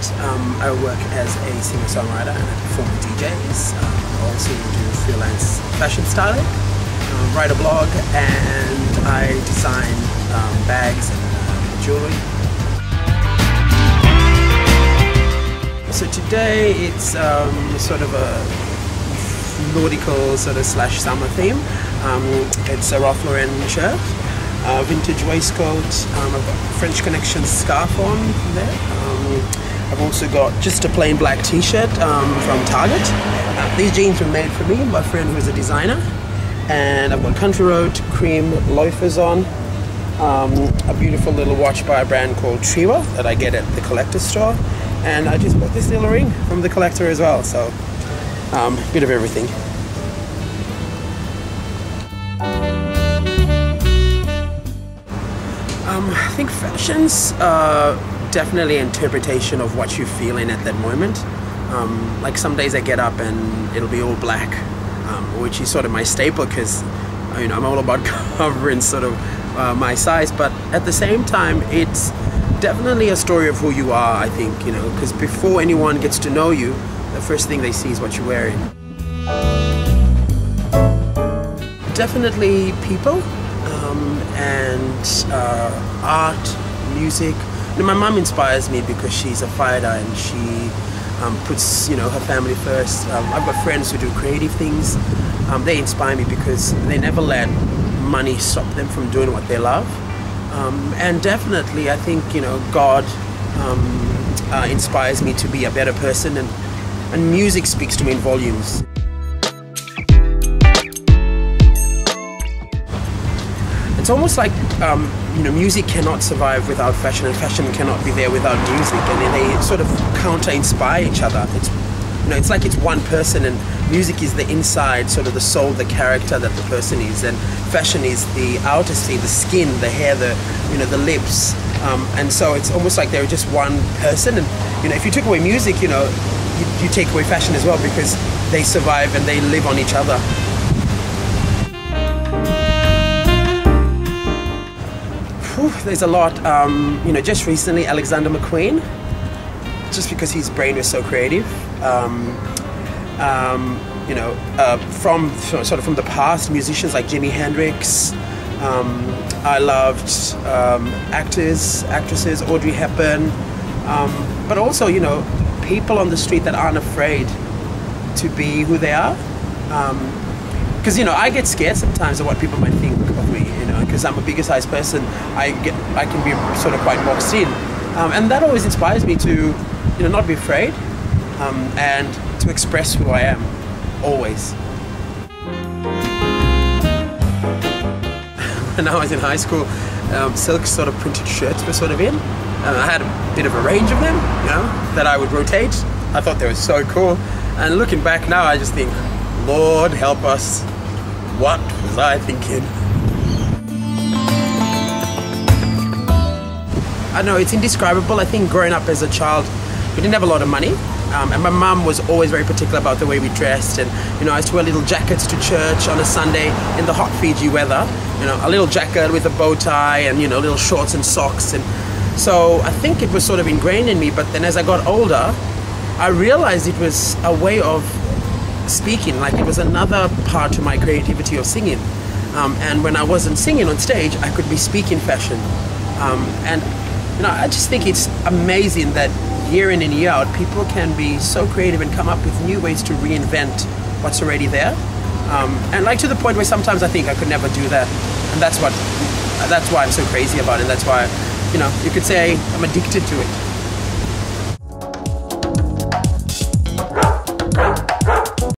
Arrnott. I work as a singer-songwriter and I perform with DJs. I also do freelance fashion styling, write a blog, and I design bags and jewelry. So today it's sort of a nautical sort of slash summer theme. It's a Ralph Lauren shirt, vintage waistcoat, I've got French Connection scarf on there. I've also got just a plain black t-shirt from Target. These jeans were made for me, my friend who is a designer. And I've got Country Road cream loafers on. A beautiful little watch by a brand called Triwa that I get at the collector's store. And I just bought this little ring from the collector as well, so a bit of everything. I think fashion's definitely an interpretation of what you're feeling at that moment. Like some days I get up and it'll be all black, which is sort of my staple because I'm all about covering sort of my size, but at the same time it's definitely a story of who you are, I think, because before anyone gets to know you, the first thing they see is what you're wearing. Definitely people and art, music. My mum inspires me because she's a fighter and she puts her family first. I've got friends who do creative things. They inspire me because they never let money stop them from doing what they love. And definitely I think God inspires me to be a better person, and music speaks to me in volumes. It's almost like music cannot survive without fashion, and fashion cannot be there without music, and they sort of counter-inspire each other. It's like it's one person, and music is the inside, sort of the soul, the character that the person is, and fashion is the outer skin, the skin, the hair, the lips, and so it's almost like they're just one person. And if you took away music, you take away fashion as well, because they survive and they live on each other. There's a lot. Just recently, Alexander McQueen, just because his brain was so creative. From the past, musicians like Jimi Hendrix. I loved actors, actresses, Audrey Hepburn, but also people on the street that aren't afraid to be who they are. Because I get scared sometimes of what people might think of me, because I'm a bigger size person. I can be sort of quite boxed in, and that always inspires me to not be afraid, and to express who I am, always. When I was in high school, silk sort of printed shirts were sort of in. I had a bit of a range of them, that I would rotate. I thought they were so cool, and looking back now, I just think, Lord help us, what was I thinking? I know, it's indescribable. I think growing up as a child, we didn't have a lot of money, and my mum was always very particular about the way we dressed, and I used to wear little jackets to church on a Sunday in the hot Fiji weather, a little jacket with a bow tie and little shorts and socks, and so I think it was sort of ingrained in me. But then as I got older, I realized it was a way of speaking, like it was another part to my creativity of singing, and when I wasn't singing on stage, I could be speaking fashion, and I just think it's amazing that year in and year out people can be so creative and come up with new ways to reinvent what's already there, and like to the point where sometimes I think I could never do that, and that's why I'm so crazy about it, and that's why you could say I'm addicted to it.